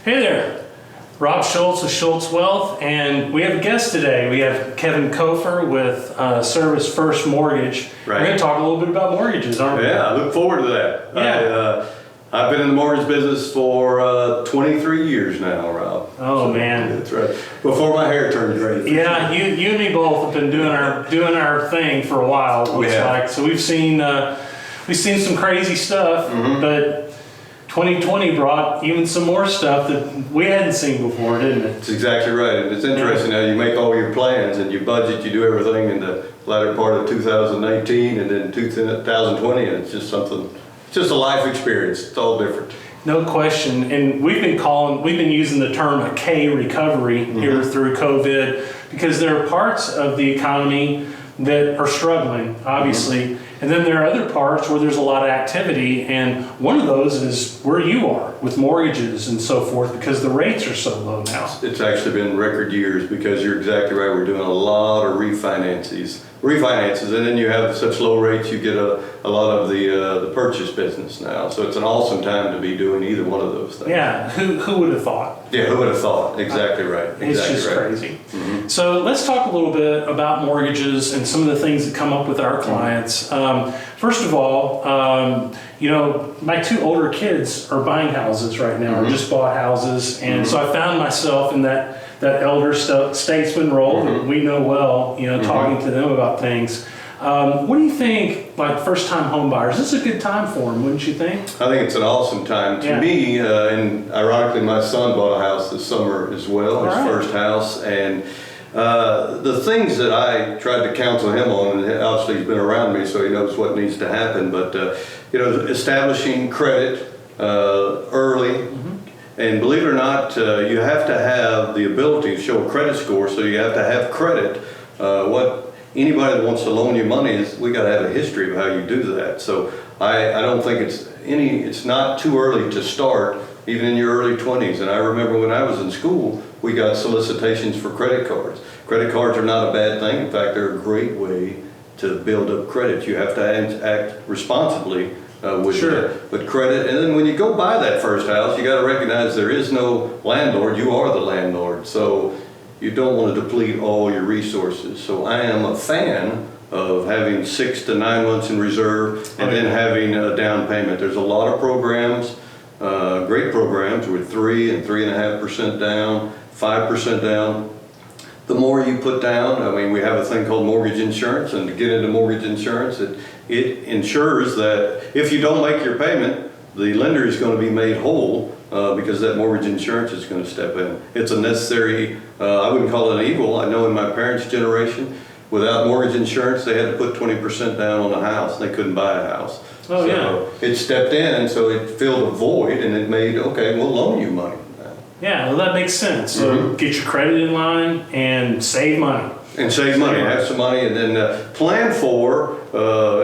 Hey there, Rob Schulz with Schulz Wealth, and we have a guest today. We have Kevin Copher with Service First Mortgage. Right. We're going to talk a little bit about mortgages, aren't we? Yeah, I look forward to that. Yeah. I've been in the mortgage business for 23 years now, Rob. Oh, man. That's right. Before my hair turned gray. Yeah, you and me both have been doing our thing for a while. It looks like. So we've seen some crazy stuff, but 2020 brought even some more stuff that we hadn't seen before, didn't it? That's exactly right. And it's interesting how you make all your plans and you budget, you do everything in the latter part of 2018 and then 2020, and it's just a life experience. It's all different. No question. And we've been using the term a K recovery here through COVID, because there are parts of the economy that are struggling, obviously. And then there are other parts where there's a lot of activity, and one of those is where you are with mortgages and so forth, because the rates are so low now. It's actually been record years, because you're exactly right. We're doing a lot of refinances, and then you have such low rates, you get a lot of the purchase business now. So it's an awesome time to be doing either one of those things. Yeah, who would have thought? Yeah, who would have thought? Exactly right. Exactly it's just right. Crazy. So let's talk a little bit about mortgages and some of the things that come up with our clients. First of all, my two older kids are buying houses right now, or just bought houses, and so I found myself in that elder statesman role that we know well, talking to them about things. What do you think, like first-time home buyers? This is a good time for them, wouldn't you think? I think it's an awesome time. To me, and ironically, my son bought a house this summer as well, his first house, and the things that I tried to counsel him on, and obviously he's been around me, so he knows what needs to happen, but establishing credit early. And believe it or not, you have to have the ability to show a credit score, so you have to have credit. What anybody that wants to loan you money is, we got to have a history of how you do that. So I don't think it's not too early to start, even in your early 20s. And I remember when I was in school, we got solicitations for credit cards. Credit cards are not a bad thing. In fact, they're a great way to build up credit. You have to act responsibly with that. But credit, and then when you go buy that first house, you got to recognize there is no landlord. You are the landlord. So you don't want to deplete all your resources. So I am a fan of having 6 to 9 months in reserve and then having a down payment. There's a lot of programs, great programs with 3 and 3.5% down, 5% down. The more you put down, I mean, we have a thing called mortgage insurance, and to get into mortgage insurance, it ensures that if you don't make your payment, the lender is going to be made whole because that mortgage insurance is going to step in. It's a necessary, I wouldn't call it an evil. I know in my parents' generation, without mortgage insurance, they had to put 20% down on a house. They couldn't buy a house. It stepped in, so it filled a void, and it made, okay, we'll loan you money. Yeah, well, that makes sense. So get your credit in line and save money. And save money, have some money, and then plan for,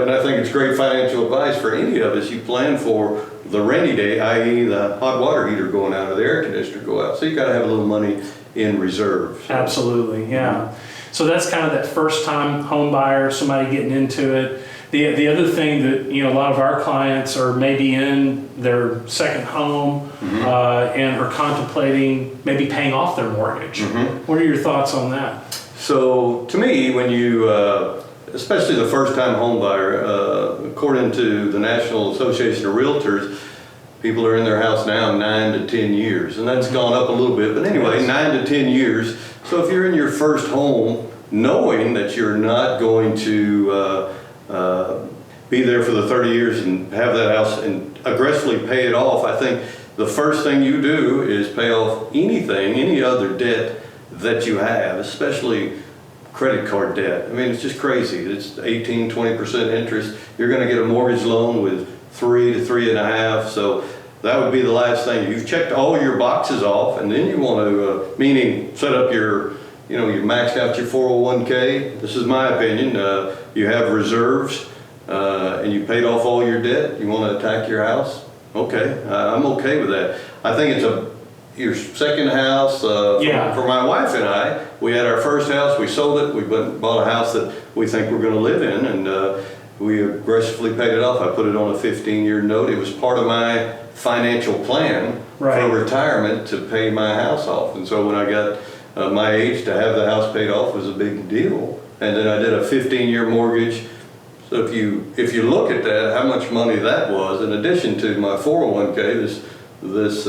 and I think it's great financial advice for any of us, you plan for the rainy day, i.e. the hot water heater going out or the air conditioner go out. So you got to have a little money in reserve. So. Absolutely, yeah. So that's kind of that first time home buyer, somebody getting into it. The other thing that a lot of our clients are maybe in their second home and are contemplating maybe paying off their mortgage. What are your thoughts on that? So to me, when you, especially the first time home buyer, according to the National Association of Realtors, people are in their house now 9 to 10 years, and that's gone up a little bit. But anyway, 9 to 10 years. So if you're in your first home, knowing that you're not going to be there for the 30 years and have that house and aggressively pay it off, I think the first thing you do is pay off any other debt that you have, especially credit card debt. I mean, it's just crazy. It's 18, 20% interest. You're going to get a mortgage loan with 3 to 3.5. So that would be the last thing. You've checked all your boxes off, and then you want to, meaning set up your, you've maxed out your 401k. This is my opinion. You have reserves, and you paid off all your debt. You want to attack your house? Okay, I'm okay with that. I think it's your second house. For my wife and I, we had our first house. We sold it. We bought a house that we think we're going to live in, and we aggressively paid it off. I put it on a 15-year note. It was part of my financial plan for retirement to pay my house off. And so when I got my age, to have the house paid off was a big deal. And then I did a 15-year mortgage. So if you look at that, how much money that was, in addition to my 401k, this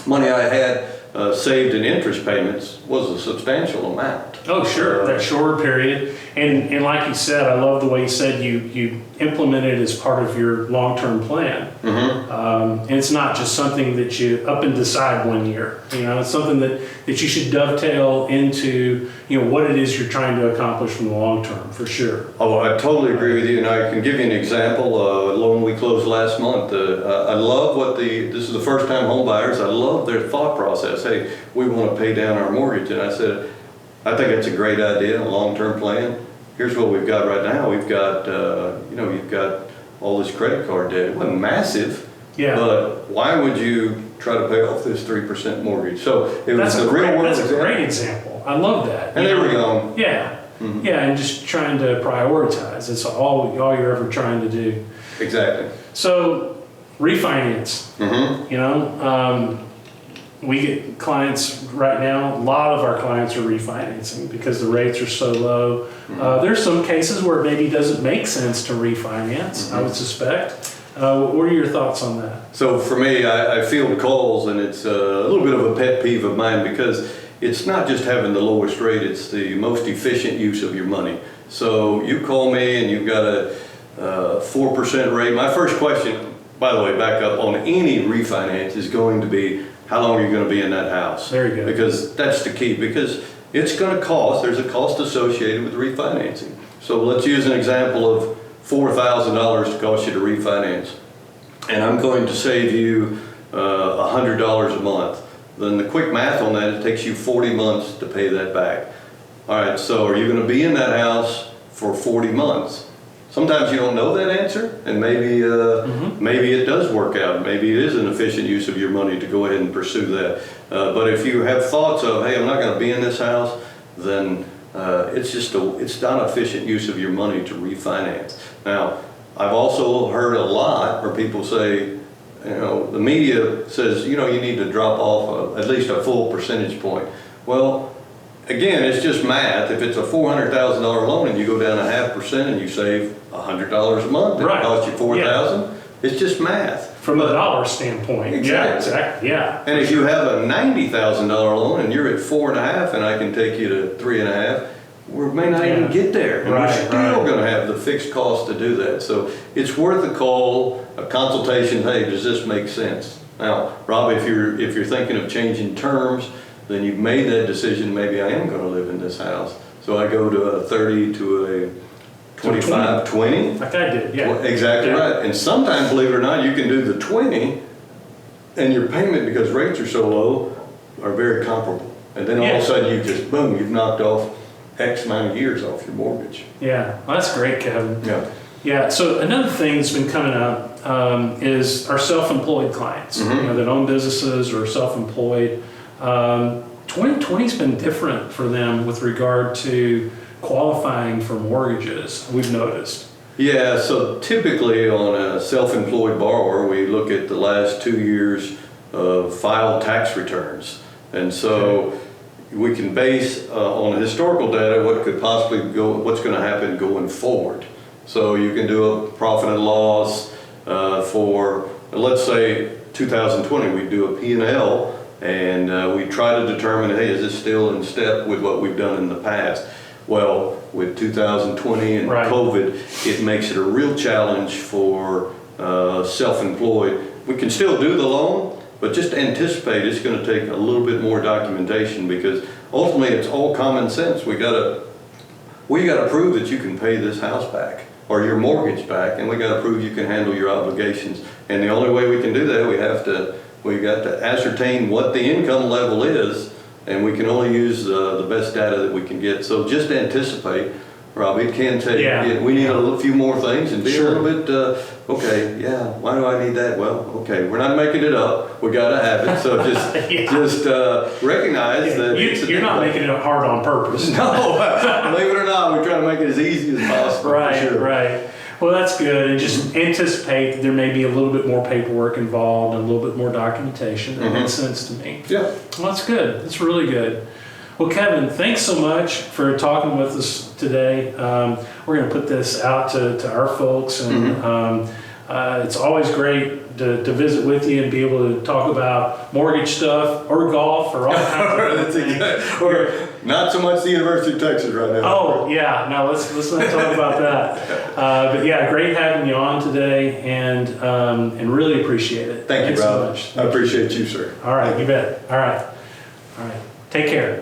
money I had saved in interest payments was a substantial amount. Oh, sure, that shorter period. And like you said, I love the way you said you implement it as part of your long-term plan. And it's not just something that you up and decide one year. It's something that you should dovetail into, what it is you're trying to accomplish from the long term, for sure. Oh, I totally agree with you, and I can give you an example. A loan we closed last month. I love this is the first time home buyers, I love their thought process. Hey, we want to pay down our mortgage. And I said, I think it's a great idea, a long-term plan. Here's what we've got right now. We've got, you've got all this credit card debt. It wasn't massive, but why would you try to pay off this 3% mortgage? So it was a real world example. That's a great example. I love that. And they were young. Yeah. Yeah, and just trying to prioritize. It's all you're ever trying to do. Exactly. So refinance, we get clients right now, a lot of our clients are refinancing because the rates are so low. There's some cases where it maybe doesn't make sense to refinance, I would suspect. What are your thoughts on that? So for me, I field calls, and it's a little bit of a pet peeve of mine because it's not just having the lowest rate, it's the most efficient use of your money. So you call me and you've got a 4% rate. My first question, by the way, back up on any refinance is going to be, how long are you going to be in that house? Very good. Because that's the key, because it's going to cost, there's a cost associated with refinancing. So let's use an example of $4,000 to cost you to refinance. And I'm going to save you $100 a month. Then the quick math on that, it takes you 40 months to pay that back. All right, so are you going to be in that house for 40 months? Sometimes you don't know that answer, and maybe it does work out. Maybe it is an efficient use of your money to go ahead and pursue that. But if you have thoughts of, hey, I'm not going to be in this house, then it's not an efficient use of your money to refinance. Now, I've also heard a lot where people say, the media says, you need to drop off at least a full percentage point. Well, again, it's just math. If it's a $400,000 loan and you go down 0.5% and you save $100 a month, and it costs you $4,000. It's just math. From a dollar standpoint. Exactly. Yeah, exactly. Yeah. And if you have a $90,000 loan and you're at 4.5, and I can take you to 3.5, we may not even get there. And we're still going to have the fixed cost to do that. So it's worth a call, a consultation. Hey, does this make sense? Now, Rob, if you're thinking of changing terms, then you've made that decision. Maybe I am going to live in this house. So I go to a 30 to a 25, 20. Like I did, yeah. Well, exactly right. And sometimes, believe it or not, you can do the 20, and your payment, because rates are so low, are very comparable. And then all of a sudden, you just, boom, you've knocked off X amount of years off your mortgage. Yeah, well, that's great, Kevin. Yeah. Yeah, so another thing that's been coming up is our self-employed clients, that own businesses or self-employed. 2020's been different for them with regard to qualifying for mortgages, we've noticed. Yeah, so typically on a self-employed borrower, we look at the last 2 years of filed tax returns. And so we can base on historical data what could possibly what's going to happen going forward. So you can do a profit and loss for, let's say 2020, we do a P&L, and we try to determine, hey, is this still in step with what we've done in the past? Well, with 2020 and COVID, it makes it a real challenge for self-employed. We can still do the loan, but just anticipate it's going to take a little bit more documentation, because ultimately it's all common sense. We got to prove that you can pay this house back or your mortgage back, and we got to prove you can handle your obligations. And the only way we can do that, we got to ascertain what the income level is, and we can only use the best data that we can get. So just anticipate, Rob, it can take, we need a few more things and be a little bit, why do I need that? Well, okay, we're not making it up. We got to have it. So just recognize that you're not making it hard on purpose. No, believe it or not, we try to make it as easy as possible. Right. Well, that's good. And just anticipate that there may be a little bit more paperwork involved and a little bit more documentation. That makes sense to me. Yeah. Well, that's good. That's really good. Well, Kevin, thanks so much for talking with us today. We're going to put this out to our folks, and it's always great to visit with you and be able to talk about mortgage stuff or golf or all kinds of things. Or, not so much the University of Texas right now. oh, yeah. No, let's not talk about that. But yeah, great having you on today, and really appreciate it. Thank you, Thanks Rob. so much. I appreciate you, sir. All right, you bet. All right. Take care.